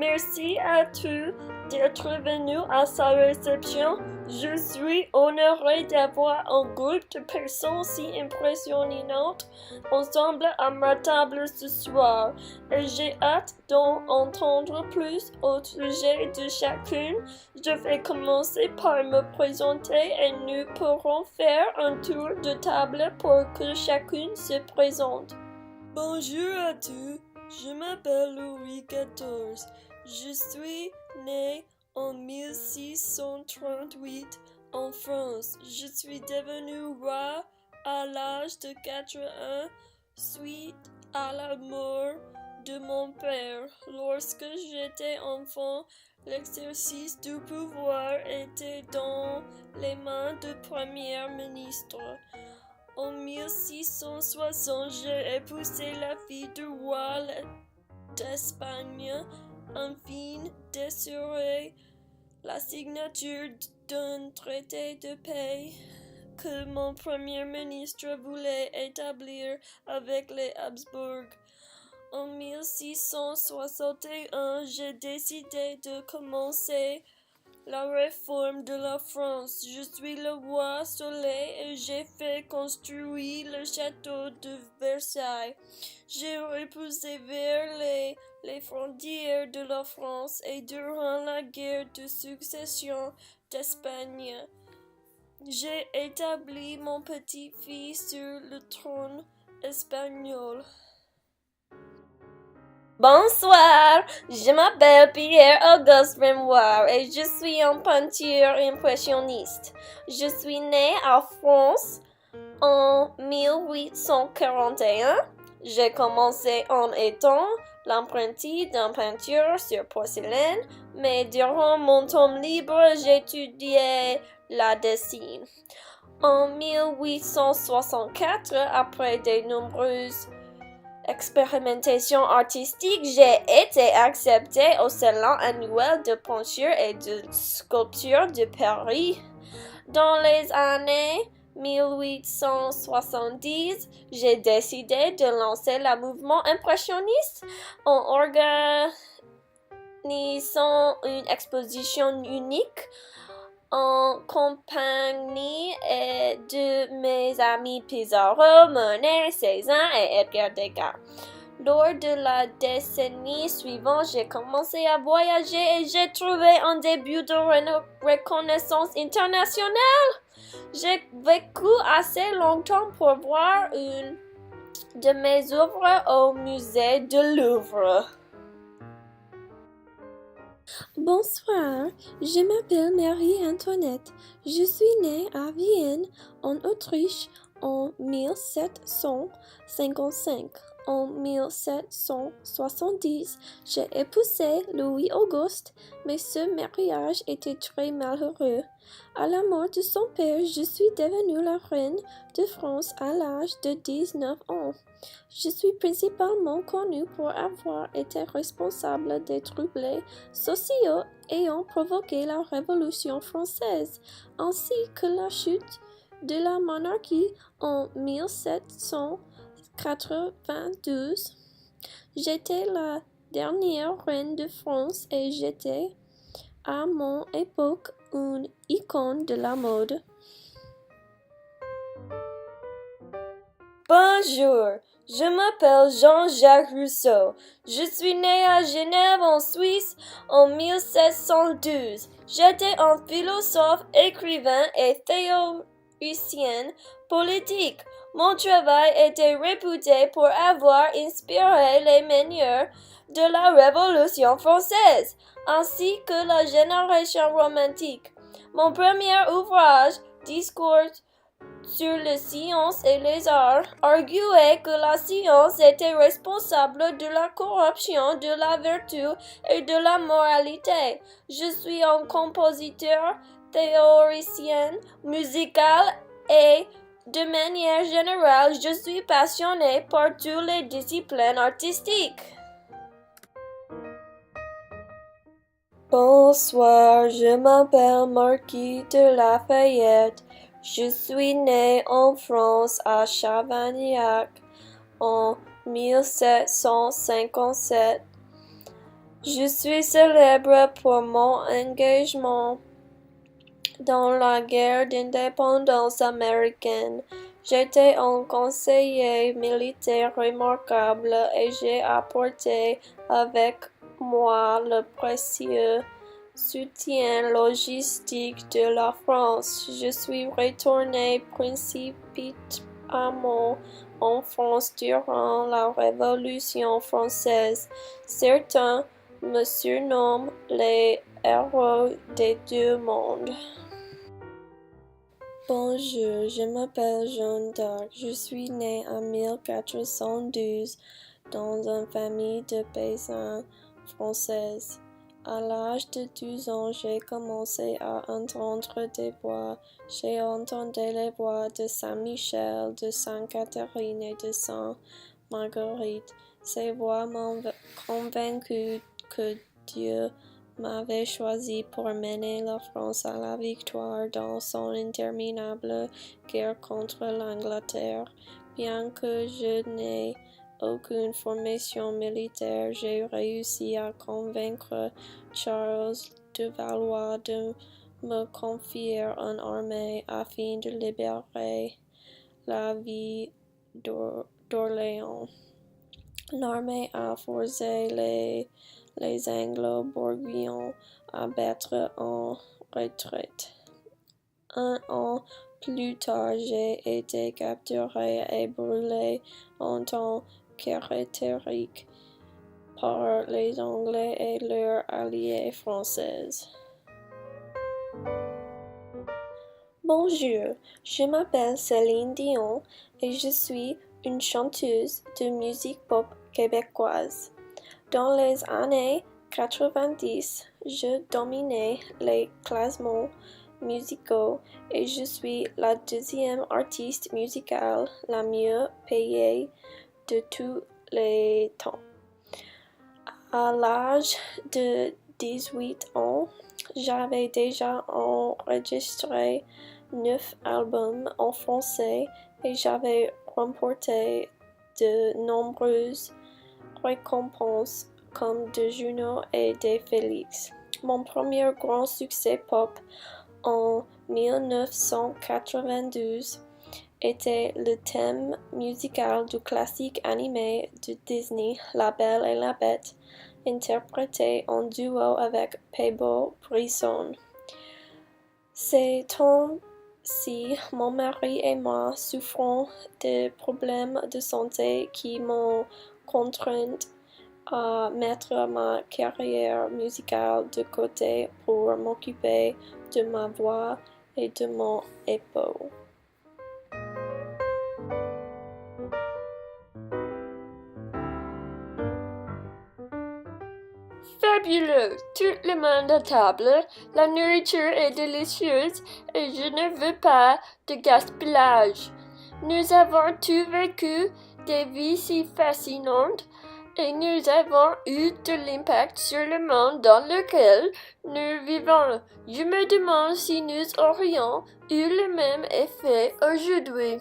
Merci à tous d'être venus à sa réception. Je suis honorée d'avoir un groupe de personnes si impressionnantes ensemble à ma table ce soir et j'ai hâte d'en entendre plus au sujet de chacune. Je vais commencer par me présenter et nous pourrons faire un tour de table pour que chacune se présente. Bonjour à tous, je m'appelle Louis XIV. Je suis né en 1638 en France. Je suis devenu roi à l'âge de 4 ans suite à la mort de mon père. Lorsque j'étais enfant, l'exercice du pouvoir était dans les mains du premier ministre. En 1660, j'ai épousé la fille du roi d'Espagne afin d'assurer la signature d'un traité de paix que mon premier ministre voulait établir avec les Habsbourg. En 1661, j'ai décidé de commencer la réforme de la France. Je suis le roi Soleil et j'ai fait construire le château de Versailles. J'ai repoussé vers les frontières de la France et durant la guerre de succession d'Espagne, j'ai établi mon petit-fils sur le trône espagnol. Bonsoir, je m'appelle Pierre-Auguste Renoir et je suis un peintre impressionniste. Je suis né en France en 1841. J'ai commencé en étant l'apprenti d'un peintre sur porcelaine, mais durant mon temps libre, j'étudiais la dessin. En 1864, après de nombreuses expérimentation artistique, j'ai été acceptée au Salon annuel de peinture et de sculpture de Paris. Dans les années 1870, j'ai décidé de lancer le mouvement impressionniste en organisant une exposition unique en compagnie de mes amis Pizarro, Monet, Cézanne et Edgar Degas. Lors de la décennie suivante, j'ai commencé à voyager et j'ai trouvé un début de reconnaissance internationale. J'ai vécu assez longtemps pour voir une de mes œuvres au musée de Louvre. Bonsoir, je m'appelle Marie-Antoinette. Je suis née à Vienne, en Autriche, en 1755. En 1770, j'ai épousé Louis-Auguste, mais ce mariage était très malheureux. À la mort de son père, je suis devenue la reine de France à l'âge de 19 ans. Je suis principalement connue pour avoir été responsable des troubles sociaux ayant provoqué la Révolution française, ainsi que la chute de la monarchie en 1792. J'étais la dernière reine de France et j'étais, à mon époque, une icône de la mode. Bonjour, je m'appelle Jean-Jacques Rousseau. Je suis né à Genève en Suisse en 1712. J'étais un philosophe, écrivain et théoricien politique. Mon travail était réputé pour avoir inspiré les meilleurs de la Révolution française, ainsi que la génération romantique. Mon premier ouvrage, Discours sur les sciences et les arts, arguait que la science était responsable de la corruption, de la vertu et de la moralité. Je suis un compositeur, théoricien, musical et, de manière générale, je suis passionné par toutes les disciplines artistiques. Bonsoir, je m'appelle Marquis de Lafayette. Je suis né en France à Chavagnac en 1757. Je suis célèbre pour mon engagement dans la guerre d'indépendance américaine. J'étais un conseiller militaire remarquable et j'ai apporté avec moi le précieux soutien logistique de la France. Je suis retourné précipitamment en France durant la Révolution française. Certains me surnomment les héros des deux mondes. Bonjour, je m'appelle Jeanne d'Arc. Je suis née en 1412 dans une famille de paysans françaises. À l'âge de 12 ans, j'ai commencé à entendre des voix. J'ai entendu les voix de Saint-Michel, de Sainte-Catherine et de Sainte-Marguerite. Ces voix m'ont convaincu que Dieu m'avait choisi pour mener la France à la victoire dans son interminable guerre contre l'Angleterre. Bien que je n'ai aucune formation militaire, j'ai réussi à convaincre Charles de Valois de me confier une armée afin de libérer la ville d'Orléans. L'armée a forcé les Anglo-Bourguignons à battre en retraite. Un an plus tard, j'ai été capturé et brûlé en tant qu'hérétique par les Anglais et leurs alliés français. Bonjour, je m'appelle Céline Dion et je suis une chanteuse de musique pop québécoise. Dans les années 90, je dominais les classements musicaux et je suis la deuxième artiste musicale la mieux payée de tous les temps. À l'âge de 18 ans, j'avais déjà enregistré 9 albums en français et j'avais remporté de nombreuses récompenses comme des Juno et des Félix. Mon premier grand succès pop en 1992 était le thème musical du classique animé de Disney, La Belle et la Bête, interprété en duo avec Peabo Brisson. Ces temps-ci, mon mari et moi souffrons de problèmes de santé qui m'ont contrainte à mettre ma carrière musicale de côté pour m'occuper de ma voix et de mon épaule. Fabuleux! Tout le monde à table, la nourriture est délicieuse et je ne veux pas de gaspillage. Nous avons tous vécu des vies si fascinantes et nous avons eu de l'impact sur le monde dans lequel nous vivons. Je me demande si nous aurions eu le même effet aujourd'hui.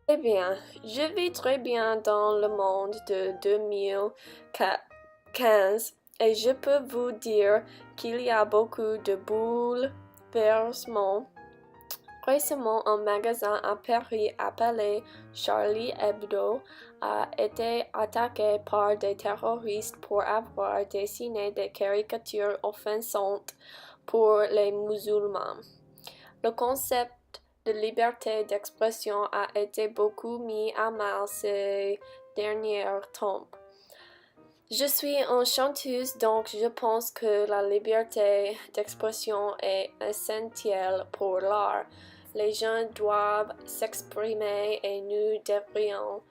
Eh bien, je vis très bien dans le monde de 2015 et je peux vous dire qu'il y a beaucoup de bouleversements. Récemment, un magasin à Paris appelé Charlie Hebdo a été attaqué par des terroristes pour avoir dessiné des caricatures offensantes pour les musulmans. Le concept de liberté d'expression a été beaucoup mis à mal ces derniers temps. Je suis une chanteuse, donc je pense que la liberté d'expression est essentielle pour l'art. Les gens doivent s'exprimer et nous devrions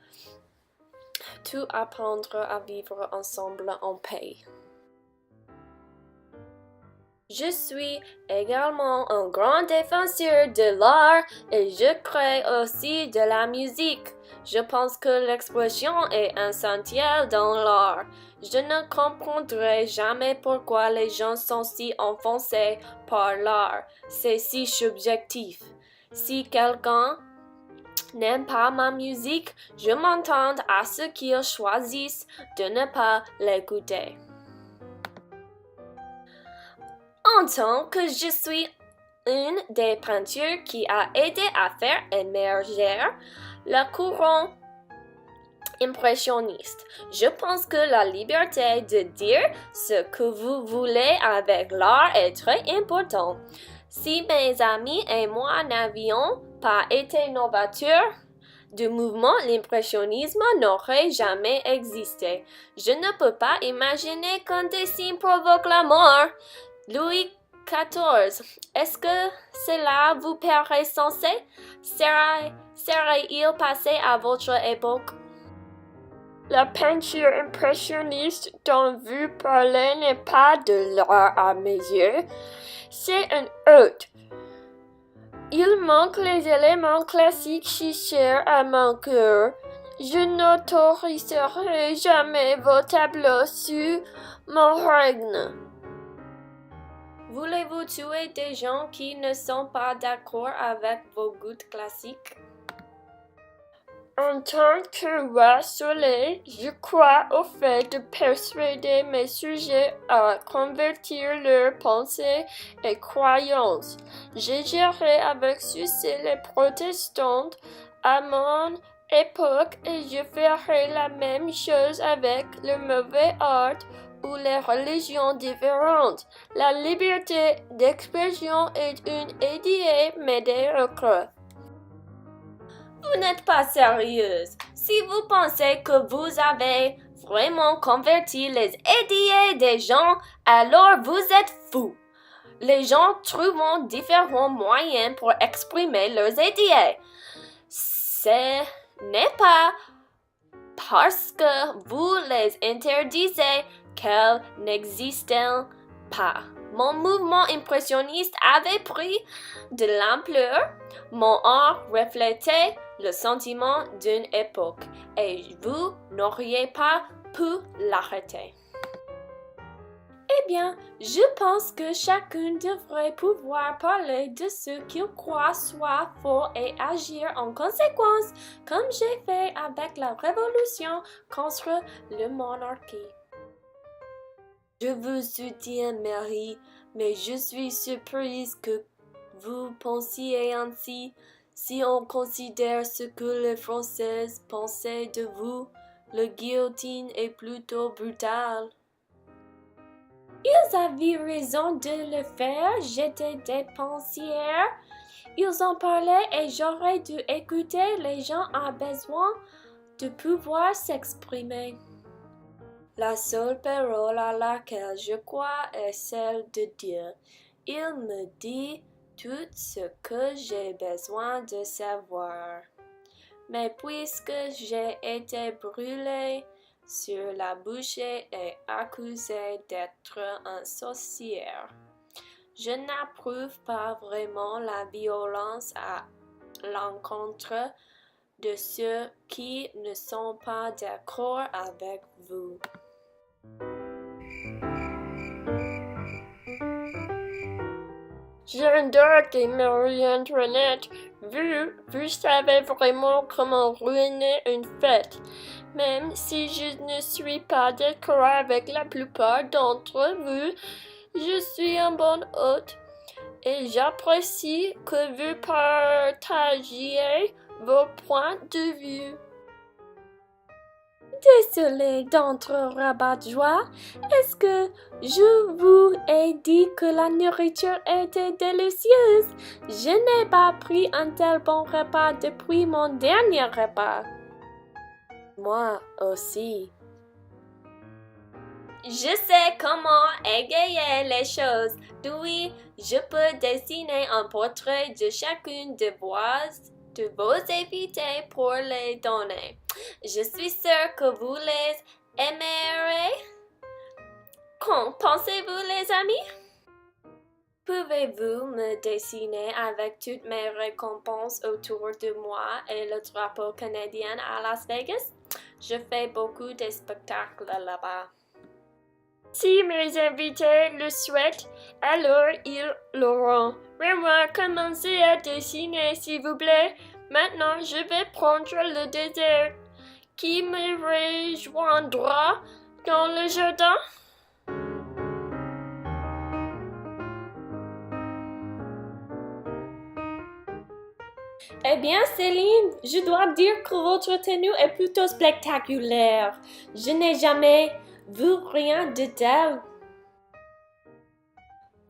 tous apprendre à vivre ensemble en paix. Je suis également un grand défenseur de l'art et je crée aussi de la musique. Je pense que l'expression est essentielle dans l'art. Je ne comprendrai jamais pourquoi les gens sont si offensés par l'art. C'est si subjectif. Si quelqu'un n'aiment pas ma musique, je m'entends à ce qu'ils choisissent de ne pas l'écouter. En tant que je suis une des peintures qui a aidé à faire émerger le courant impressionniste, je pense que la liberté de dire ce que vous voulez avec l'art est très importante. Si mes amis et moi n'avions pas été novateurs du mouvement, l'impressionnisme n'aurait jamais existé. Je ne peux pas imaginer qu'un dessin provoque la mort. Louis XIV, est-ce que cela vous paraît sensé? Serait-il passé à votre époque? La peinture impressionniste dont vous parlez n'est pas de l'art à mes yeux, c'est un ode. Il manque les éléments classiques si chers à mon cœur. Je n'autoriserai jamais vos tableaux sous mon règne. Voulez-vous tuer des gens qui ne sont pas d'accord avec vos goûts classiques? En tant que roi soleil, je crois au fait de persuader mes sujets à convertir leurs pensées et croyances. J'ai géré avec succès les protestants à mon époque et je ferai la même chose avec le mauvais art ou les religions différentes. La liberté d'expression est une idée médiocre. Vous n'êtes pas sérieuse. Si vous pensez que vous avez vraiment converti les idées des gens, alors vous êtes fou. Les gens trouveront différents moyens pour exprimer leurs idées. Ce n'est pas parce que vous les interdisez qu'elles n'existent pas. Mon mouvement impressionniste avait pris de l'ampleur. Mon art reflétait le sentiment d'une époque et vous n'auriez pas pu l'arrêter. Eh bien, je pense que chacun devrait pouvoir parler de ce qu'il croit soit faux et agir en conséquence, comme j'ai fait avec la révolution contre la monarchie. Je vous soutiens, Mary, mais je suis surprise que vous pensiez ainsi. Si on considère ce que les Françaises pensaient de vous, la guillotine est plutôt brutale. Ils avaient raison de le faire, j'étais dépensière. Ils en parlaient et j'aurais dû écouter. Les gens ont besoin de pouvoir s'exprimer. La seule parole à laquelle je crois est celle de Dieu. Il me dit tout ce que j'ai besoin de savoir. Mais puisque j'ai été brûlée sur la bouchée et accusée d'être un sorcière, je n'approuve pas vraiment la violence à l'encontre de ceux qui ne sont pas d'accord avec vous. J'adore des Marie-Antoinette. Vous savez vraiment comment ruiner une fête. Même si je ne suis pas d'accord avec la plupart d'entre vous, je suis un bon hôte et j'apprécie que vous partagiez vos points de vue. Désolée d'entre rabat-joie, est-ce que je vous ai dit que la nourriture était délicieuse? Je n'ai pas pris un tel bon repas depuis mon dernier repas. Moi aussi. Je sais comment égayer les choses. Oui, je peux dessiner un portrait de chacune de vos invités pour les donner. Je suis sûre que vous les aimerez. Qu'en pensez-vous, les amis? Pouvez-vous me dessiner avec toutes mes récompenses autour de moi et le drapeau canadien à Las Vegas? Je fais beaucoup de spectacles là-bas. Si mes invités le souhaitent, alors ils l'auront. Vraiment, commencez à dessiner, s'il vous plaît. Maintenant, je vais prendre le désert. Qui me rejoindra dans le jardin? Eh bien, Céline, je dois dire que votre tenue est plutôt spectaculaire. Je n'ai jamais vu rien de tel.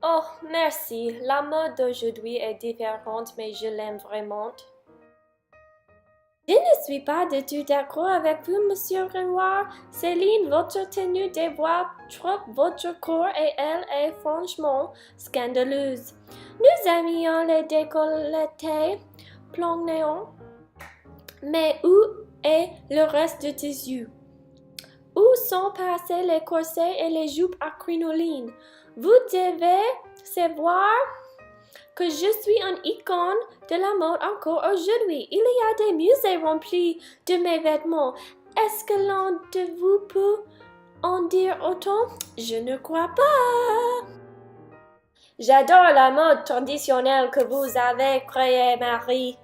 Oh, merci. La mode d'aujourd'hui est différente, mais je l'aime vraiment. Je ne suis pas du tout d'accord avec vous, Monsieur Renoir. Céline, votre tenue dévoile trop votre corps et elle est franchement scandaleuse. Nous aimions les décolletés plan néant. Mais où est le reste de tes yeux? Où sont passés les corsets et les jupes à crinoline? Vous devez savoir que je suis une icône de la mode encore aujourd'hui. Il y a des musées remplis de mes vêtements. Est-ce que l'un de vous peut en dire autant? Je ne crois pas. J'adore la mode traditionnelle que vous avez créée, Marie.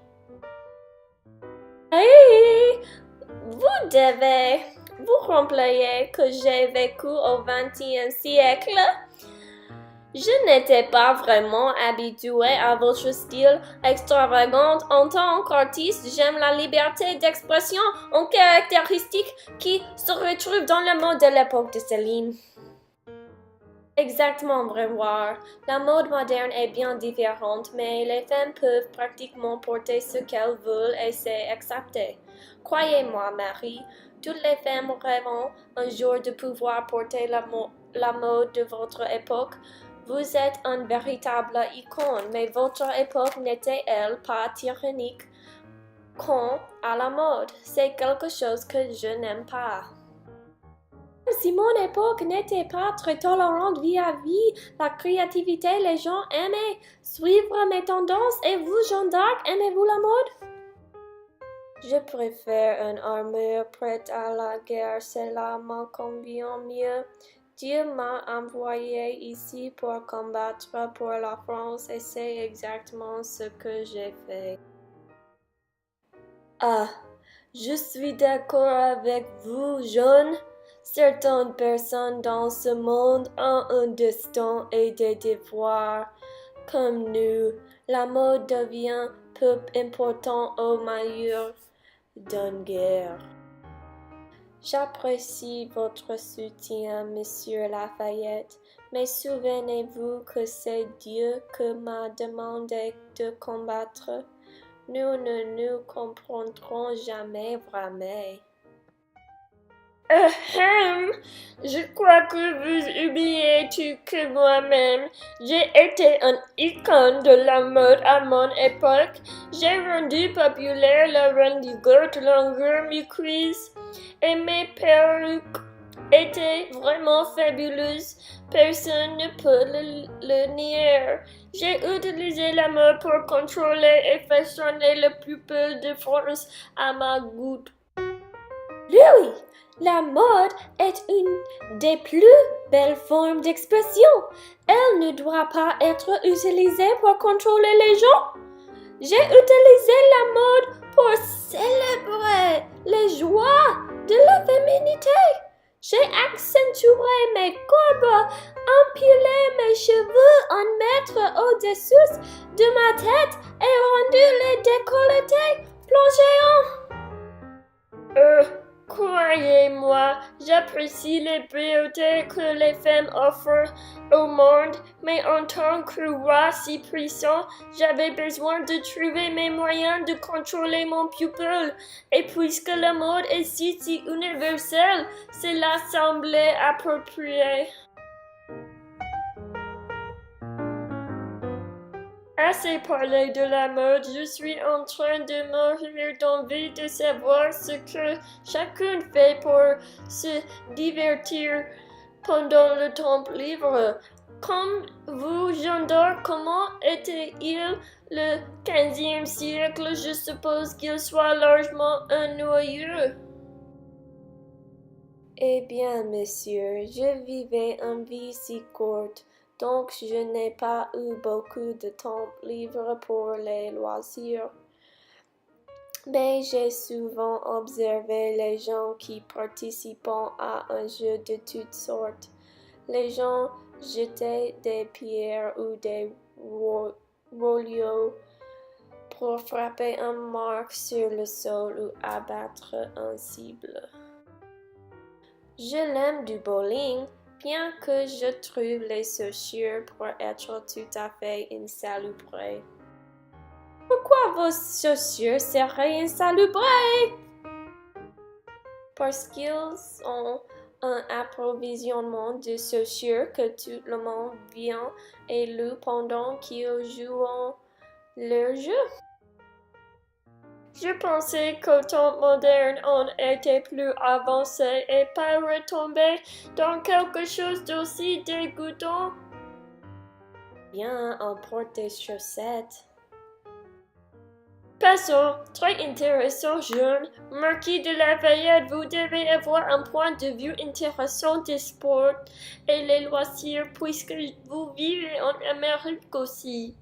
Hey, vous devez vous rappeler que j'ai vécu au XXe siècle. Je n'étais pas vraiment habituée à votre style extravagant. En tant qu'artiste, j'aime la liberté d'expression, une caractéristique qui se retrouve dans le mode de l'époque de Céline. Exactement, Brevoire. La mode moderne est bien différente, mais les femmes peuvent pratiquement porter ce qu'elles veulent et c'est accepté. Croyez-moi, Marie, toutes les femmes rêvent un jour de pouvoir porter la mode de votre époque. Vous êtes une véritable icône, mais votre époque n'était-elle pas tyrannique quant à la mode? C'est quelque chose que je n'aime pas. Si mon époque n'était pas très tolérante vis-à-vis la créativité, les gens aimaient suivre mes tendances. Et vous, Jeanne d'Arc, aimez-vous la mode? Je préfère une armure prête à la guerre, cela me convient mieux. Dieu m'a envoyé ici pour combattre pour la France et c'est exactement ce que j'ai fait. Ah, je suis d'accord avec vous, Jeanne. Certaines personnes dans ce monde ont un destin et des devoirs. Comme nous, la mode devient peu important au milieu d'une guerre. J'apprécie votre soutien, Monsieur Lafayette, mais souvenez-vous que c'est Dieu qui m'a demandé de combattre. Nous ne nous comprendrons jamais vraiment. Je crois que vous oubliez tout que moi-même, j'ai été une icône de la mode à mon époque. J'ai rendu populaire la redingote longueur mi-cuisse et mes perruques étaient vraiment fabuleuses. Personne ne peut le nier. J'ai utilisé la mode pour contrôler et façonner le plus belle de France à ma goût. Louis, la mode est une des plus belles formes d'expression. Elle ne doit pas être utilisée pour contrôler les gens. J'ai utilisé la mode pour célébrer les joies de la féminité. J'ai accentué mes courbes, empilé mes cheveux en mètre au-dessus de ma tête et rendu les décolletés plongeants. Croyez-moi, j'apprécie les beautés que les femmes offrent au monde, mais en tant que roi si puissant, j'avais besoin de trouver mes moyens de contrôler mon pupille. Et puisque la mode est si universelle, cela semblait approprié. Assez parlé de la mode, je suis en train de mourir d'envie de savoir ce que chacun fait pour se divertir pendant le temps libre. Comme vous, Jeanne d'Arc, comment était-il le XVe siècle? Je suppose qu'il soit largement ennuyeux. Eh bien, monsieur, je vivais une vie si courte. Donc, je n'ai pas eu beaucoup de temps libre pour les loisirs. Mais j'ai souvent observé les gens qui participent à un jeu de toutes sortes. Les gens jetaient des pierres ou des rouleaux pour frapper un marque sur le sol ou abattre un cible. Je l'aime du bowling, bien que je trouve les chaussures pour être tout à fait insalubres. Pourquoi vos chaussures seraient insalubres? Parce qu'ils ont un approvisionnement de chaussures que tout le monde vient et loue pendant qu'ils jouent leur jeu. Je pensais qu'au temps moderne, on était plus avancé et pas retombé dans quelque chose d'aussi dégoûtant. Bien, on porte des chaussettes. Passons, très intéressant, jeune. Marquis de la Fayette, vous devez avoir un point de vue intéressant des sports et les loisirs puisque vous vivez en Amérique aussi.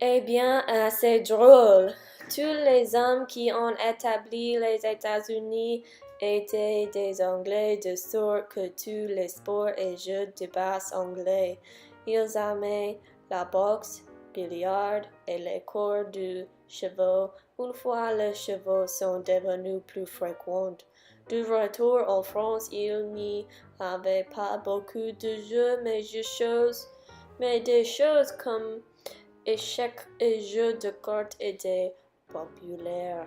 Eh bien, c'est drôle. Tous les hommes qui ont établi les États-Unis étaient des Anglais de sorte que tous les sports et jeux de base anglais. Ils aimaient la boxe, billard et les cours de chevaux. Une fois les chevaux sont devenus plus fréquents. De retour en France, il n'y avait pas beaucoup de jeux, mais des choses comme échecs et jeux de cartes étaient populaires.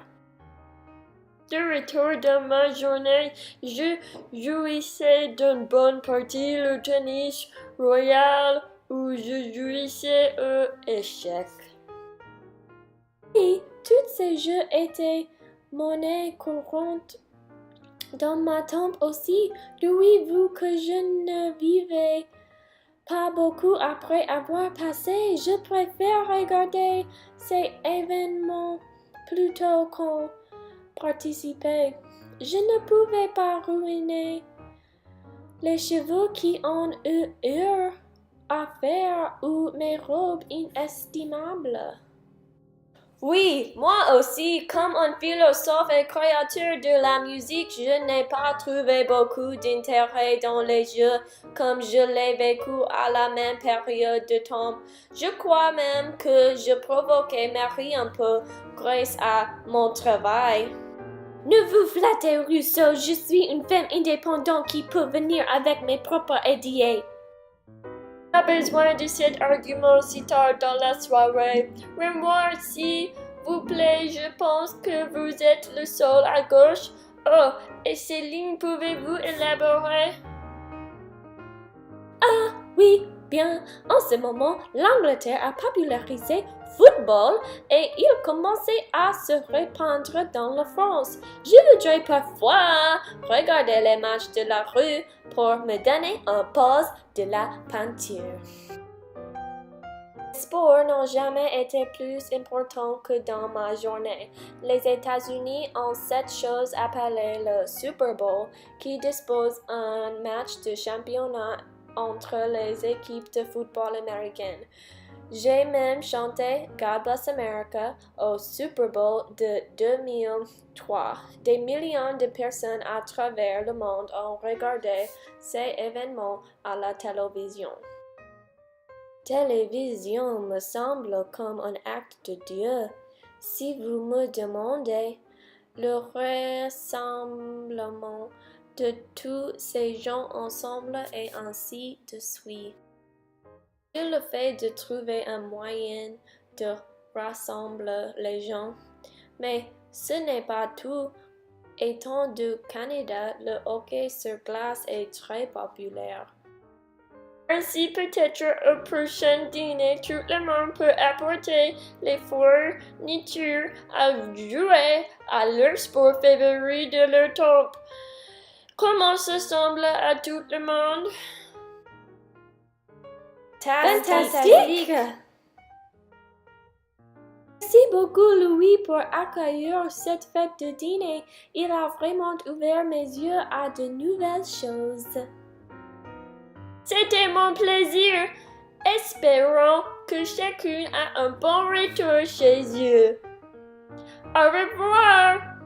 De retour dans ma journée, je jouissais d'une bonne partie le tennis royal où je jouissais aux échecs. Et tous ces jeux étaient monnaie courante dans ma tombe aussi. Louis-vous que je ne vivais pas beaucoup après avoir passé. Je préfère regarder ces événements plutôt qu'en participer. Je ne pouvais pas ruiner les chevaux qui ont eu heure à faire ou mes robes inestimables. Oui, moi aussi, comme un philosophe et créateur de la musique, je n'ai pas trouvé beaucoup d'intérêt dans les jeux comme je l'ai vécu à la même période de temps. Je crois même que je provoquais Marie un peu grâce à mon travail. Ne vous flattez, Rousseau, je suis une femme indépendante qui peut venir avec mes propres idées. Pas besoin de cet argument si tard dans la soirée. Remoire, s'il vous plaît, je pense que vous êtes le seul à gauche. Oh, et Céline, pouvez-vous élaborer? Ah, oui, bien. En ce moment, l'Angleterre a popularisé football et il commençait à se répandre dans la France. Je voudrais parfois regarder les matchs de la rue pour me donner une pause de la peinture. Les sports n'ont jamais été plus importants que dans ma journée. Les États-Unis ont cette chose appelée le Super Bowl qui dispose un match de championnat entre les équipes de football américaines. J'ai même chanté God Bless America au Super Bowl de 2003. Des millions de personnes à travers le monde ont regardé ces événements à la télévision. Télévision me semble comme un acte de Dieu. Si vous me demandez, le rassemblement de tous ces gens ensemble est ainsi de suite. C'est le fait de trouver un moyen de rassembler les gens. Mais ce n'est pas tout. Étant du Canada, le hockey sur glace est très populaire. Ainsi, peut-être au prochain dîner, tout le monde peut apporter les fournitures à jouer à leur sport favori de leur tombe. Comment ça semble à tout le monde? Fantastique! Merci beaucoup, Louis, pour accueillir cette fête de dîner. Il a vraiment ouvert mes yeux à de nouvelles choses. C'était mon plaisir. Espérons que chacune a un bon retour chez eux. Au revoir!